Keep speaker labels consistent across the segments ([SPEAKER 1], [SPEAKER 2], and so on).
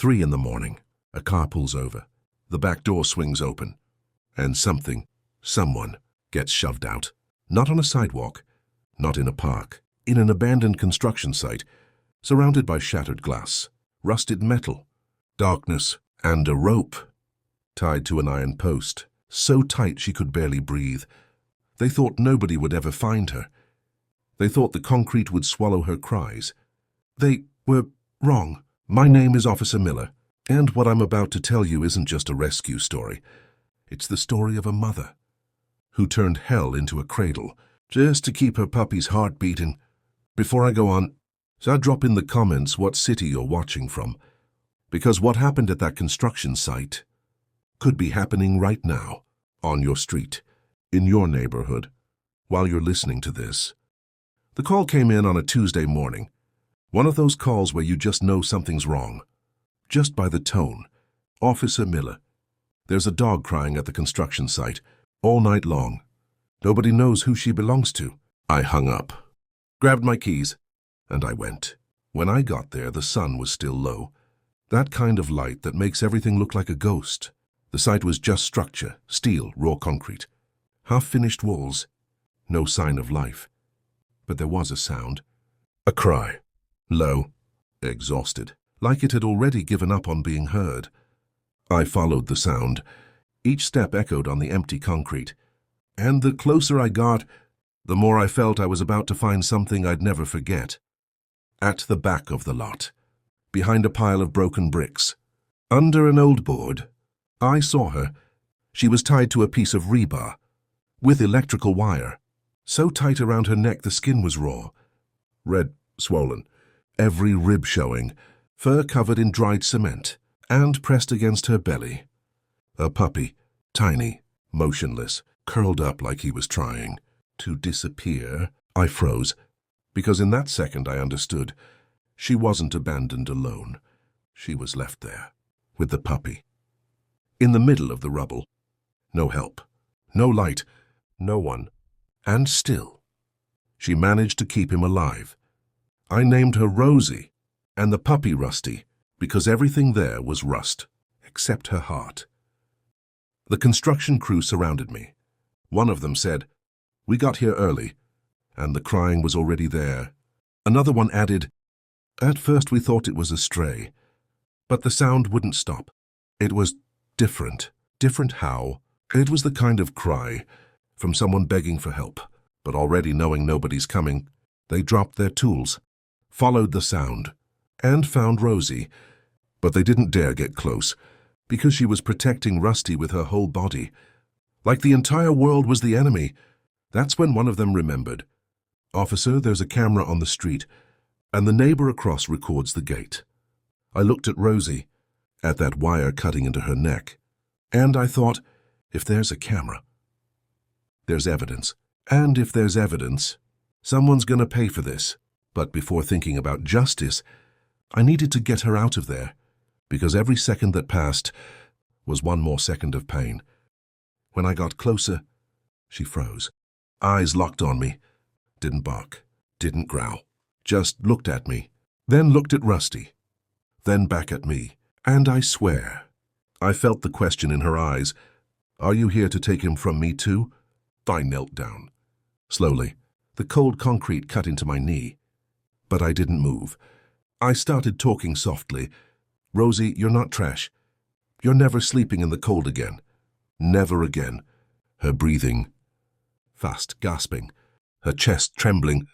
[SPEAKER 1] 3 in the morning. A car pulls over. The back door swings open. And someone gets shoved out. Not on a sidewalk, not in a park, in an abandoned construction site, surrounded by shattered glass, rusted metal, darkness, and a rope tied to an iron post, so tight she could barely breathe. They thought nobody would ever find her. They thought the concrete would swallow her cries. They were wrong. My name is Officer Miller, and what I'm about to tell you isn't just a rescue story. It's the story of a mother who turned hell into a cradle just to keep her puppy's heart beating. Before I go on, drop in the comments what city you're watching from, because what happened at that construction site could be happening right now, on your street, in your neighborhood, while you're listening to this. The call came in on a Tuesday morning. One of those calls where you just know something's wrong. Just by the tone. Officer Miller. There's a dog crying at the construction site, all night long. Nobody knows who she belongs to. I hung up, grabbed my keys, and I went. When I got there, the sun was still low. That kind of light that makes everything look like a ghost. The site was just structure, steel, raw concrete. Half-finished walls. No sign of life. But there was a sound. A cry. Low. Exhausted. Like it had already given up on being heard. I followed the sound. Each step echoed on the empty concrete. And the closer I got, the more I felt I was about to find something I'd never forget. At the back of the lot, behind a pile of broken bricks, under an old board, I saw her. She was tied to a piece of rebar, with electrical wire, so tight around her neck the skin was raw. Red, swollen, every rib showing, fur covered in dried cement, and pressed against her belly. A puppy, tiny, motionless, curled up like he was trying to disappear. I froze, because in that second I understood. She wasn't abandoned alone. She was left there, with the puppy. In the middle of the rubble. No help, no light, no one. And still, she managed to keep him alive. I named her Rosie, and the puppy Rusty, because everything there was rust, except her heart. The construction crew surrounded me. One of them said, "We got here early," and the crying was already there. Another one added, "At first we thought it was a stray, but the sound wouldn't stop. It was different. Different how? It was the kind of cry from someone begging for help, but already knowing nobody's coming. They dropped their tools, followed the sound, and found Rosie, but they didn't dare get close, because she was protecting Rusty with her whole body. Like the entire world was the enemy. That's when one of them remembered. "Officer, there's a camera on the street, and the neighbor across records the gate." I looked at Rosie, at that wire cutting into her neck, and I thought, if there's a camera, there's evidence. And if there's evidence, someone's gonna pay for this. But before thinking about justice, I needed to get her out of there, because every second that passed was one more second of pain. When I got closer, she froze. Eyes locked on me. Didn't bark, didn't growl. Just looked at me, then looked at Rusty, then back at me. And I swear, I felt the question in her eyes. "Are you here to take him from me too?" I knelt down. Slowly, the cold concrete cut into my knee. But I didn't move. I started talking softly. "Rosie, you're not trash. You're never sleeping in the cold again. Never again." Her breathing fast, gasping, her chest trembling.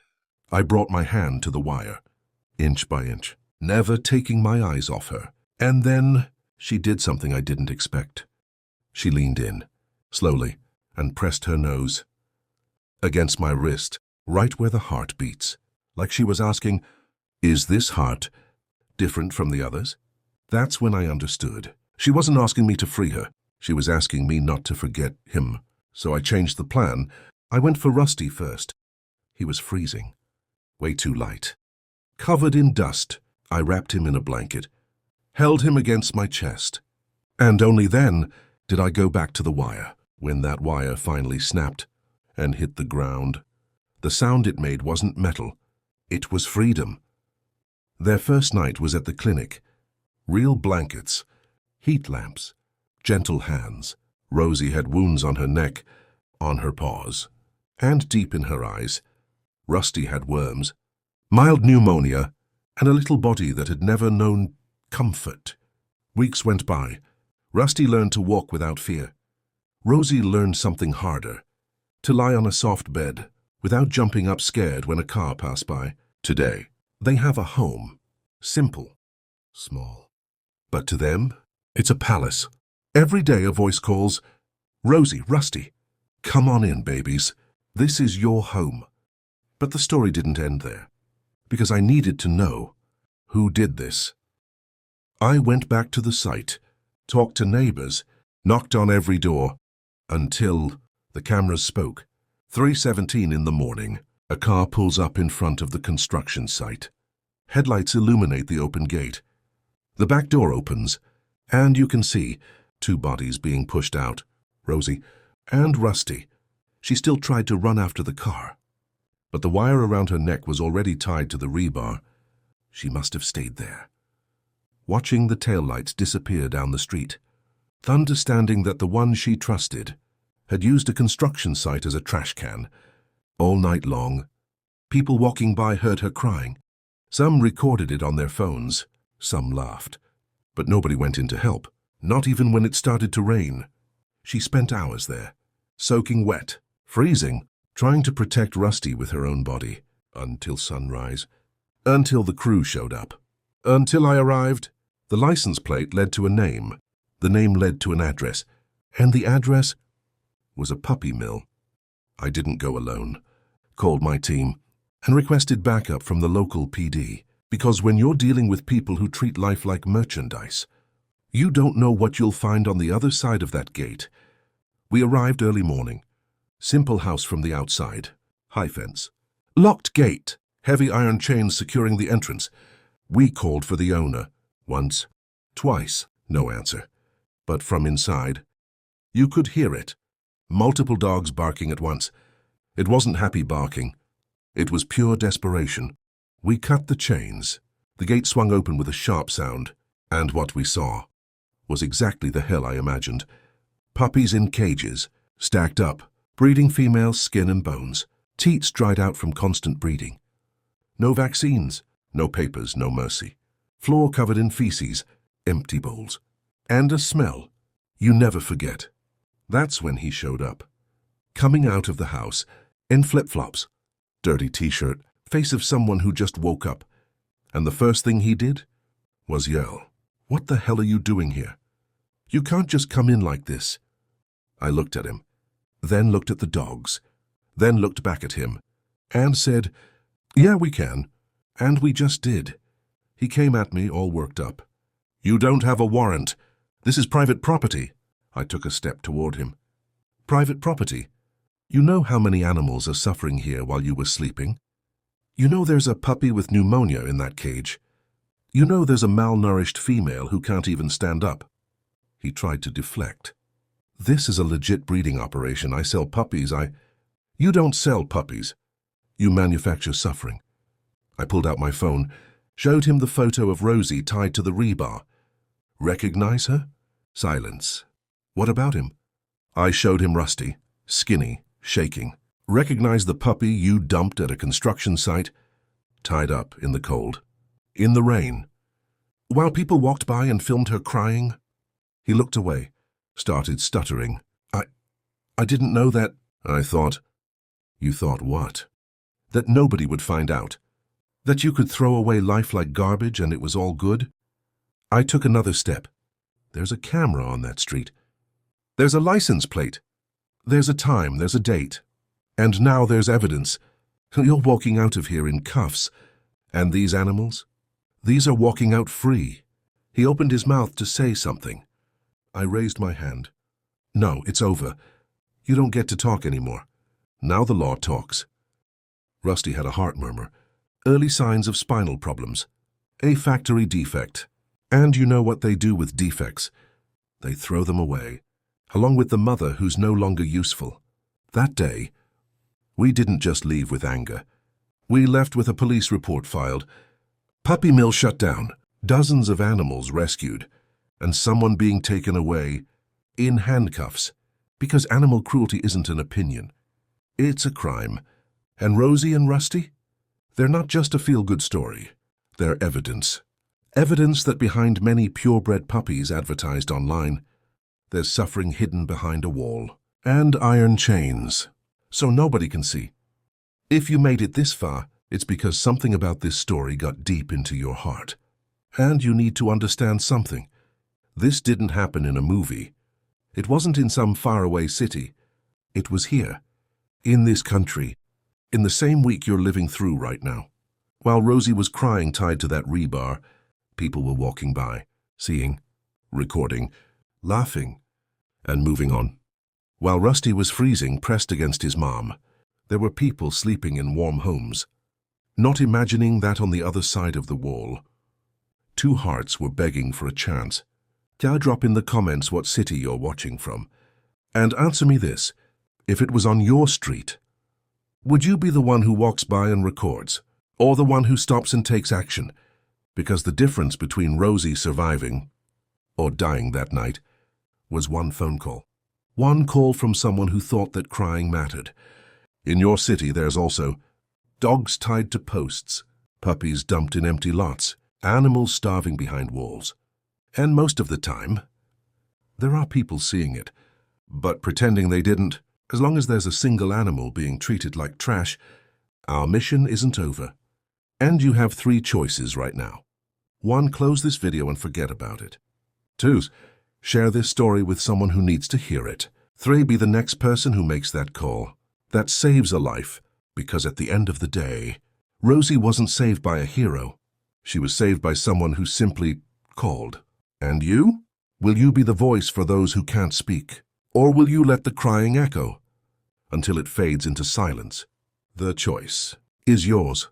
[SPEAKER 1] I brought my hand to the wire, inch by inch, never taking my eyes off her. And then she did something I didn't expect. She leaned in, slowly, and pressed her nose against my wrist, right where the heart beats, like she was asking, "Is this heart different from the others?" That's when I understood. She wasn't asking me to free her. She was asking me not to forget him. So I changed the plan. I went for Rusty first. He was freezing, way too light. Covered in dust, I wrapped him in a blanket, held him against my chest. And only then did I go back to the wire. When that wire finally snapped and hit the ground, the sound it made wasn't metal. It was freedom. Their first night was at the clinic. Real blankets, heat lamps, gentle hands. Rosie had wounds on her neck, on her paws, and deep in her eyes. Rusty had worms, mild pneumonia, and a little body that had never known comfort. Weeks went by. Rusty learned to walk without fear. Rosie learned something harder, to lie on a soft bed without jumping up scared when a car passed by. Today, they have a home. Simple, small. But to them, it's a palace. Every day a voice calls, "Rosie, Rusty, come on in, babies. This is your home." But the story didn't end there, because I needed to know who did this. I went back to the site, talked to neighbors, knocked on every door, until the cameras spoke. 3:17 in the morning, a car pulls up in front of the construction site. Headlights illuminate the open gate. The back door opens, and you can see 2 bodies being pushed out, Rosie and Rusty. She still tried to run after the car, but the wire around her neck was already tied to the rebar. She must have stayed there, watching the taillights disappear down the street, understanding that the one she trusted had used a construction site as a trash can. All night long, people walking by heard her crying. Some recorded it on their phones, some laughed, but nobody went in to help, not even when it started to rain. She spent hours there, soaking wet, freezing, trying to protect Rusty with her own body, until sunrise, until the crew showed up. Until I arrived, the license plate led to a name, the name led to an address, and the address was a puppy mill. I didn't go alone, called my team, and requested backup from the local PD, because when you're dealing with people who treat life like merchandise, you don't know what you'll find on the other side of that gate. We arrived early morning. Simple house from the outside, high fence, locked gate, heavy iron chains securing the entrance. We called for the owner, once, twice, no answer. But from inside, you could hear it. Multiple dogs barking at once. It wasn't happy barking. It was pure desperation. We cut the chains. The gate swung open with a sharp sound, and what we saw was exactly the hell I imagined. Puppies in cages, stacked up, breeding females, skin and bones, teats dried out from constant breeding. No vaccines, no papers, no mercy. Floor covered in feces, empty bowls, and a smell you never forget. That's when he showed up, coming out of the house in flip-flops, dirty t-shirt, face of someone who just woke up, and the first thing he did was yell, "What the hell are you doing here? You can't just come in like this." I looked at him, then looked at the dogs, then looked back at him, and said, "Yeah, we can." And we just did. He came at me all worked up. "You don't have a warrant. This is private property." I took a step toward him. "Private property? You know how many animals are suffering here while you were sleeping? You know there's a puppy with pneumonia in that cage. You know there's a malnourished female who can't even stand up." He tried to deflect. "This is a legit breeding operation. I sell puppies. You don't sell puppies. You manufacture suffering." I pulled out my phone, showed him the photo of Rosie tied to the rebar. "Recognize her?" Silence. "What about him?" I showed him Rusty, skinny, shaking. "Recognize the puppy you dumped at a construction site?" Tied up in the cold, in the rain, while people walked by and filmed her crying. He looked away, started stuttering. I didn't know that." I thought. "You thought what?" "That nobody would find out. That you could throw away life like garbage and it was all good." I took another step. "There's a camera on that street. There's a license plate. There's a time, there's a date. And now there's evidence. You're walking out of here in cuffs. And these animals? These are walking out free." He opened his mouth to say something. I raised my hand. "No, it's over. You don't get to talk anymore. Now the law talks." Rusty had a heart murmur. Early signs of spinal problems. A factory defect. And you know what they do with defects. They throw them away, along with the mother who's no longer useful. That day, we didn't just leave with anger. We left with a police report filed. Puppy mill shut down. Dozens of animals rescued, and someone being taken away in handcuffs, because animal cruelty isn't an opinion. It's a crime. And Rosie and Rusty? They're not just a feel-good story. They're evidence. Evidence that behind many purebred puppies advertised online, there's suffering hidden behind a wall and iron chains, so nobody can see. If you made it this far, it's because something about this story got deep into your heart. And you need to understand something. This didn't happen in a movie. It wasn't in some faraway city. It was here, in this country, in the same week you're living through right now. While Rosie was crying tied to that rebar, people were walking by, seeing, recording, laughing, and moving on. While Rusty was freezing, pressed against his mom, there were people sleeping in warm homes, not imagining that on the other side of the wall, two hearts were begging for a chance. Drop in the comments what city you're watching from, and answer me this: if it was on your street, would you be the one who walks by and records, or the one who stops and takes action? Because the difference between Rosie surviving or dying that night was one phone call. One call from someone who thought that crying mattered. In your city, there's also dogs tied to posts, puppies dumped in empty lots, animals starving behind walls. And most of the time, there are people seeing it, but pretending they didn't. As long as there's a single animal being treated like trash, our mission isn't over. And you have 3 choices right now. 1, close this video and forget about it. 2, share this story with someone who needs to hear it. 3, be the next person who makes that call. That saves a life, because at the end of the day, Rosie wasn't saved by a hero. She was saved by someone who simply called. And you? Will you be the voice for those who can't speak? Or will you let the crying echo until it fades into silence? The choice is yours.